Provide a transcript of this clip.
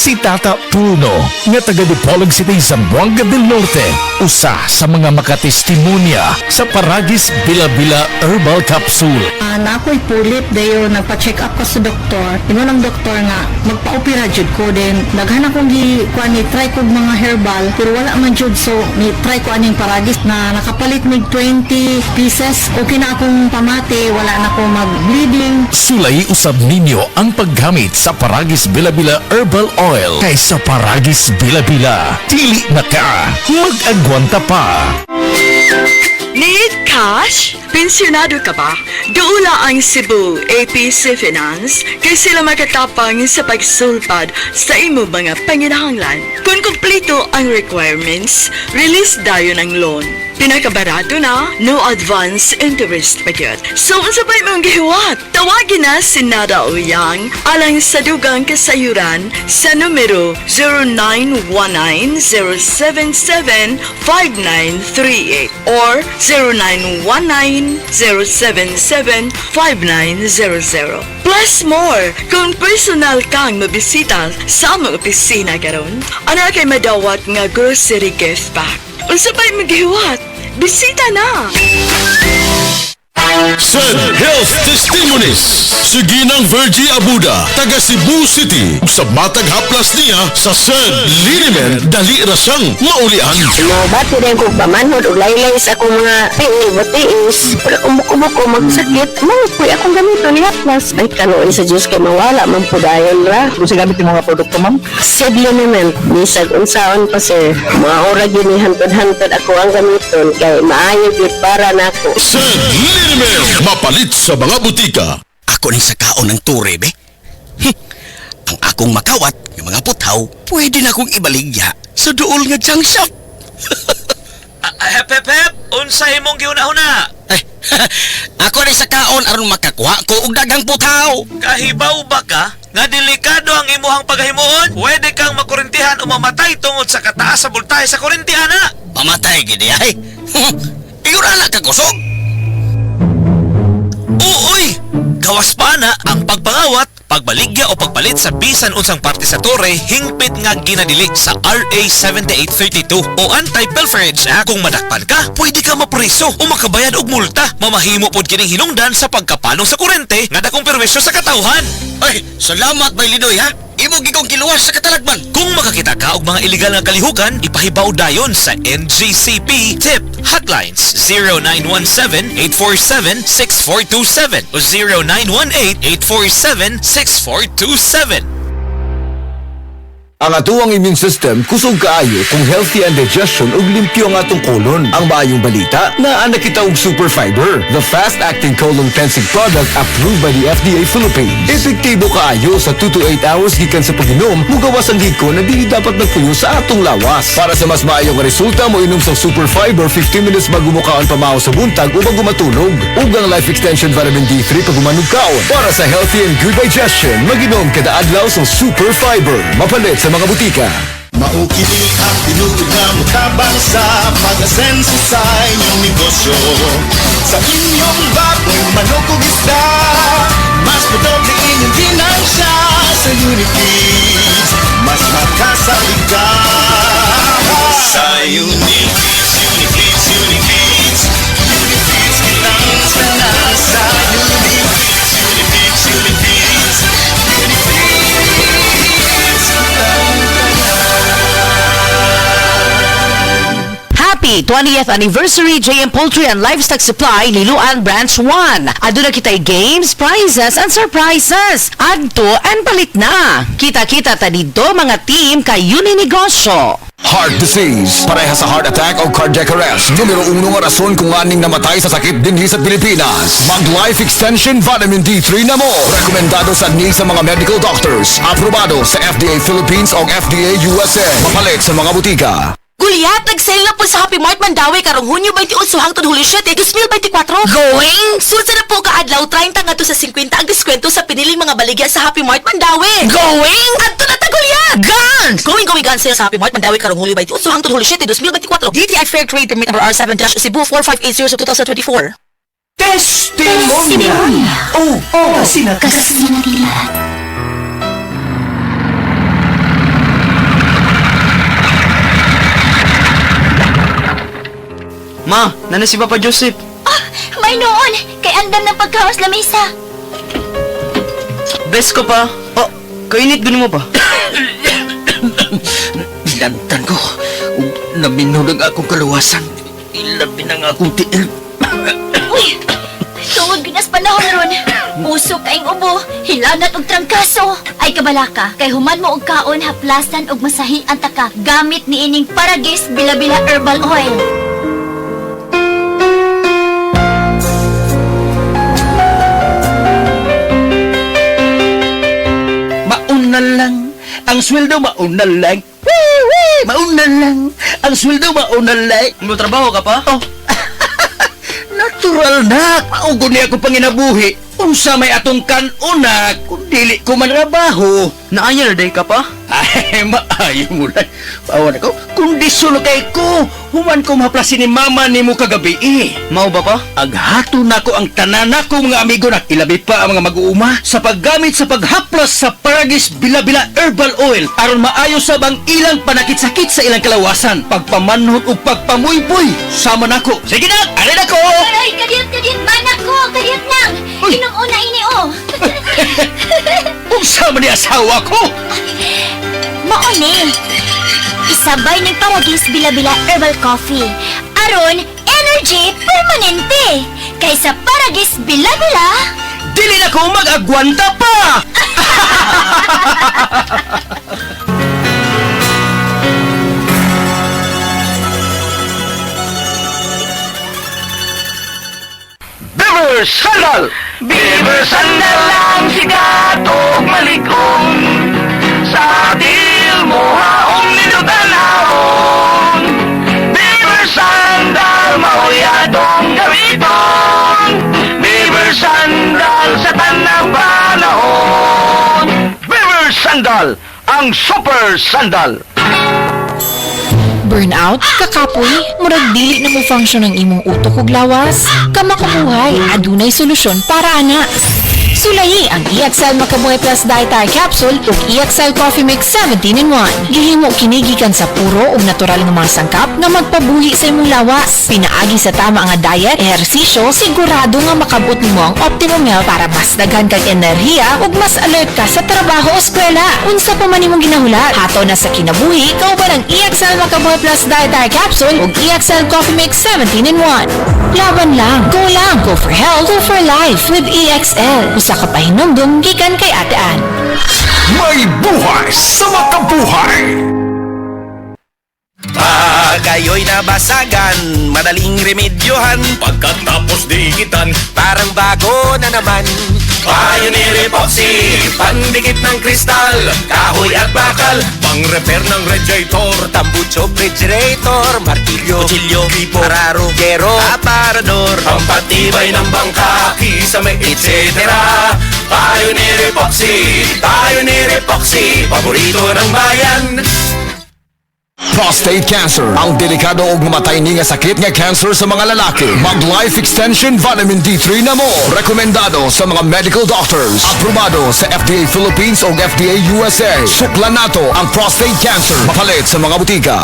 Si Tata Bruno, nga taga Dipolog City, Zamboanga del Norte, usa sa mga makatestimonya sa Paragis Bila-Bila Herbal Capsule. Na ako'y pulit dayo nagpa-check up ko sa doktor. Ingon ng doktor nga magpa-opera jud ko din. Daghan akong kuan ni try ko mga herbal pero wala man jud, so ni try ko aning Paragis na nakapalit mig 20 pieces. Okay na akong pamati, wala na ako mag-bleeding. Sulay usab ninyo ang paggamit sa Paragis Bila-Bila Herbal Oil kaysa Paragis Bila-Bila. Dili na ka, mag-agwanta pa. Need cash? Pensyonado ka ba? Duula ang Cebu APC Finance kay sila makatapang sa pagsulpad sa imo mga panginahanglan. Kung kumpleto ang requirements, release dayon ang loan. Pinakabarato na, no advance interest pa yun. So, sabay mong gihuwat. Tawagin na si Nada Uyang alang sa dugang kasayuran sa numero 0919-077-5938 or 0919-077-5900. Plus more, kung personal kang mabisita sa among opisina karon, ana kay madawat nga grocery gift pack. Unsabay maghiwat, bisita na! Sen Health Testimonies si Ginang Virgie Abuda, taga Cebu City. Sa matag haplas niya sa Sen Linimen, dali ra siyang maulian. Bati rin ko pamanhod o laylay sa akong mga batiis. Pero umuko-muko magsakit, malupoy akong gamito ni Atlas. Ay kanuin sa Diyos kay mawala, mampudayon ra. Kung sa gamit yung mga produkto, ma'am? Said Linimen, bisag unsaon pa sir. Mga ora ginihantod-hantod ako ang gamiton kay maayo gid para nako. Sen Linimen, mapalit sa mga butika. Ako ni sa kaon ng ture, be. Ang akong makawat, ng mga putaw, pwede na akong ibaligya sa duol nga junk shop. Hep, hep, hep! Unsay mong giuna-una? Ay, ako ni sa kaon aron makakuha ko og daghang putaw. Kahibaw ba ka? Nga delikado ang imuhang paghimuon? Pwede kang makurintihan o mamatay tungod sa kataas sa bultahe sa kurintihan, ha? Mamatay gid ay. Igurala ka kusog. Uy! Gawas pa na ang pagpangawat, pagbaligya o pagpalit sa bisan unsang parte sa tore hingpit nga ginadili sa RA 7832 o Anti-Pilferage Act. Kung madakpan ka, pwede ka mapriso o makabayad og multa. Mamahimo pod kining hinungdan sa pagkapanong sa kurente nga dakong perwisyo sa katawhan. Ay, salamat bay Lidoy ha. Imo gikong kiluwas sa katalagman. Kung makakita ka og mga illegal nga kalihukan, ipahibaw dayon sa NGCP Tip Hotlines 0917-847-6427 o 0918-847-6427. Ang atuang immune system kusog kaayo kung healthy ang digestion ug limpyo ang atong kolon. Ang maayong balita na nakita og super fiber, the fast-acting colon cleansing product approved by the FDA Philippines. Epektibo kaayo sa 2 to 8 hours gikan sa pag-inom, mugawas ang hiko na dili dapat nagpuyo sa atong lawas. Para sa mas maayong resulta, mo inom sa super fiber 15 minutes bago mo kaon pamahaw sa buntag o bago matulog. Ug ang life extension vitamin D3 pag umanog kaon. Para sa healthy and good digestion, mag-inom kada adlaw sa super fiber. Mapalit sa mga butika. Maukili ang tinuod na mutabang sa pag-asenso sa inyong negosyo. Sa inyong baboy, manok o isda, mas madoble inyong ginansya. Sa Unifeeds, mas makasalig ka. Sa Unifeeds, Unifeeds, Unifeeds, Unifeeds, kitang sana sa Unifeeds, Unifeeds, Unifeeds, Happy 20th Anniversary JM Poultry and Livestock Supply Liloan Branch 1. Aduna kitay games, prizes, and surprises. Adto and palit na. Kita-kita ta dito mga team kay Uninegosyo. Heart disease, pareha sa heart attack o cardiac arrest. Numero 1 nga rason kung aning namatay sa sakit dinhi sa Pilipinas. Mag-Life Extension Vitamin D3 na mo. Rekomendado sa ni sa mga medical doctors. Aprobado sa FDA Philippines o FDA USA. Mapalit sa mga butika. Gulyat, nag-sale na po sa Happy Mart Mandawi karong Hunyo 28 hangtod Hulyo 7, 2024. Going? Sulsa na po kaadlaw 30 ngadto sa 50 ang diskwento sa piniling mga baligya sa Happy Mart Mandawi. Going? Adto na ta Gulyat. Guns! Going gun sale sa Happy Mart Mandawi karong Hulyo 28 hangtod Hulyo 7, 2024. DTI Fair Trade Permit number R7-Cebu 4580 sa 2024. Testimonya! Kasinatila. Ma, nana si Papa Joseph. Ah, may noon. Kay andam ng pagkaos lamesa. Best ko pa. Oh, kainit gano mo pa. Lantan ko. Naminod ang akong kaluwasan. Ilabi na nga akong tiil. Uy, tungod ginas panahon ron. Usok kaing ubo, hilanat og trangkaso. Ay kabalaka, kay human mo og kaon haplasan og masahi ang taka gamit ni ining Paragis Bila-Bila Herbal Oil. Mauna lang. Ang sweldo mauna lang. Mauna lang. Ang sweldo mauna lang. Mo trabaho ka pa? Oh. Natural na. Maugo niya ako panginabuhi. Unsa may atong kanuna kung dili ko manrabaho. Naanya na day ka pa? Ay, maayo mo lang. Pawan ako. Kondisyon kay ko. Human ko maplasin ni mama ni mo kagabi eh. Mao ba pa? Aghato na ko ang tanan ko mga amigo na ilabi pa ang mga mag-uuma sa paggamit sa paghaplas sa Paragis Bila-Bila Herbal Oil aron maayo sa bang ilang panakit-sakit sa ilang kalawasan, pagpamanhot o pagpamuyboy. Sama na ko. Sige na, alin ako! Aray, kadiyot, manak ko, kadiyot nang. Uy. Inong una ini oh. Unsa man ni asawa ko? Mauni. Isabay ng Paragis Bila-Bila Herbal Coffee. Aron, energy permanente. Kaysa Paragis Bila-Bila, Dili na ko mag-agwanta pa! Beaver Sandal! Beaver Sandal ang sikat o maligong sa atil mo haong ninutanahon. Beaver Sandal mauyadong gamiton. Beaver Sandal sa tanang panahon. Beaver Sandal, ang super sandal. Burnout, kakapoy, murag dili na mo function ang imong utok ug lawas. Kamakubuhay, adunay solusyon para ana. Sulayi ang EXL Makabuhay Plus Dietary Capsule ug EXL Coffee Mix 17-in-1. Gihimo kini gikan sa puro ug natural nga mga sangkap nga magpabuhi sa imong lawas. Pinaagi sa tama nga diet, ehersisyo, sigurado nga makabot nimo ang optimum health para mas daghan kag enerhiya ug mas alert ka sa trabaho o eskwela. Unsa pa man imong ginahulat, hato na sa kinabuhi, kauban ang EXL Makabuhay Plus Dietary Capsule ug EXL Coffee Mix 17-in-1. Laban lang, go for health, go for life with EXL. Usa ka pahinumdum gikan kay Ate Ann. May buhay sa makabuhay! Pag kayo'y nabasagan, madaling remedyohan. Pagkatapos dikitan, parang bago na naman. Pioneer Epoxy, pandikit ng kristal, kahoy at bakal, pang-repair ng radiator, tambucho, refrigerator, martilyo, kutsilyo, tipo, araro, gero, aparador, pampatibay ng bangka, kisame, etc. Pioneer Epoxy, paborito ng bayan. Prostate cancer, ang delikado ug mamatay ni nga sakit nga cancer sa mga lalaki. Mag Life Extension Vitamin D3 na mo. Rekomendado sa mga medical doctors. Aprobado sa FDA Philippines ug FDA USA. Suklan nato ang prostate cancer. Mapalit sa mga butika.